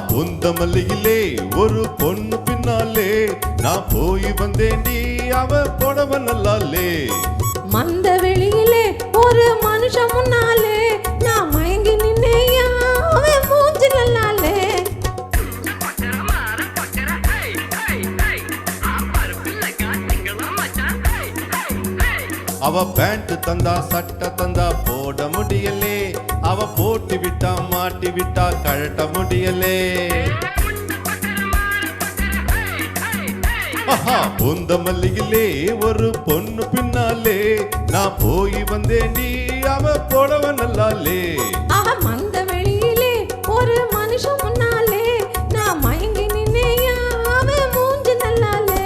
பூந்தமல்லியிலே ஒரு பொண்ணு பின்னாலே நான் போய் வந்தேண்டி அவ போடவ நல்லாலே. மந்த வெளியிலே ஒரு மனுஷன் முன்னாலே நான் மயங்கி நின்னேயா அவன் மூஞ்சி நல்லாலே. அவ பேண்ட் தந்தா சட்டை தந்தா போட முடியலே, அவ போட்டு விட்டா மாட்டி விட்டா கழட்ட முடியலே. பூந்தமல்லியிலே ஒரு பொண்ணு பின்னாலே நான் போய் வந்தேண்டி அவ போடவ நல்லாலே. அவ மந்த வெளியிலே ஒரு மனுஷன் முன்னாலே நான் மயங்கி நின்னேயா அவன் மூஞ்சி நல்லாலே.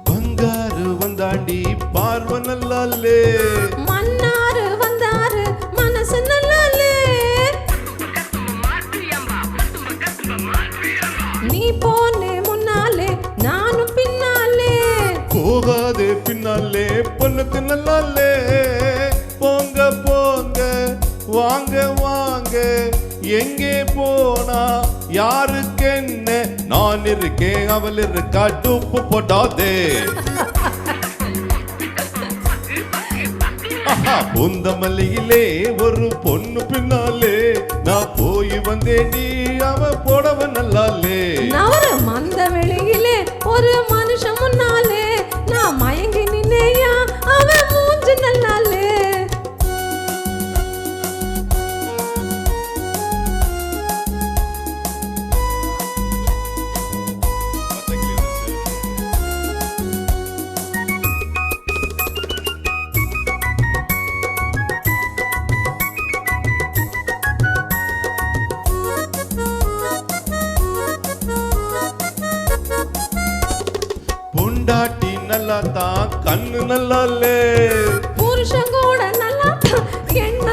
பங்காரு வந்தாண்டி பார்வ நல்லாலே. மன்னாரு வந்தாரு மனசு நல்லாலே. நீ போனே முன்னாலே நானும் பின்னாலே. போகாதே பின்னாலே பொண்ணுக்கு நல்லாலே. போங்க போங்க வாங்க வாங்க எங்கே போனா யாருக்கு என்ன, நான் இருக்கேன் அவள் இருக்கா டூப்பு போடாதே. பூந்தமல்லியிலே ஒரு பொண்ணு பின்னாலே நான் போய் வந்தேண்டி அவ போடவ நல்லாலே. நவரு மந்த வெளியிலே ஒரு மனுஷன் முன்னாலே நான் மயங்கி நின்னேயா அவன் மூஞ்சி நல்லாலே. பொண்டாட்டி நல்லா தான் கண்ணு நல்லாலே. புருஷன் கூட நல்லா என்ன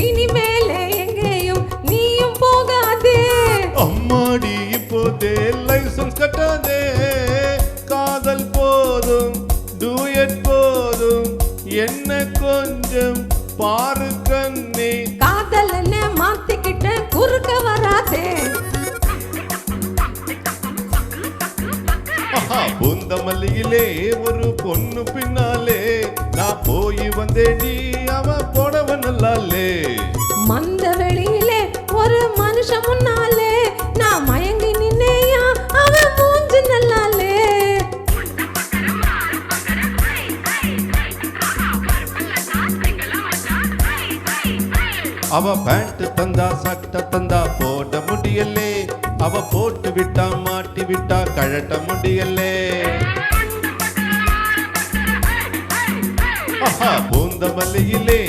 இனிமேலே எங்கேயும் நீயும் போகாதே. அம்மாடி இப்போதே லைசன்ஸ் கட்டாதே. காதல் போதும் டூயட் போதும் என்ன கொஞ்சம் பாரு கண்ணே. காதல் என்ன மாத்திக்கிட்ட குறுக்க வராதே. பூந்தமல்லியிலே ஒரு பொண்ணு பின்னாலே நான் போய் வந்தேடி அவ போடவ நல்லாலே. மந்த வெளியிலே ஒரு மனுஷன் முன்னாலே நான் மயங்கி நின்னேயா அவன் மூஞ்சி நல்லாலே. அவ பேண்ட் தந்தா சட்டை தந்தா போட முடியலே, அவ போட்டு விட்டா மாட்டி விட்டா கழட்ட முடியலே. பூந்தமல்லியிலே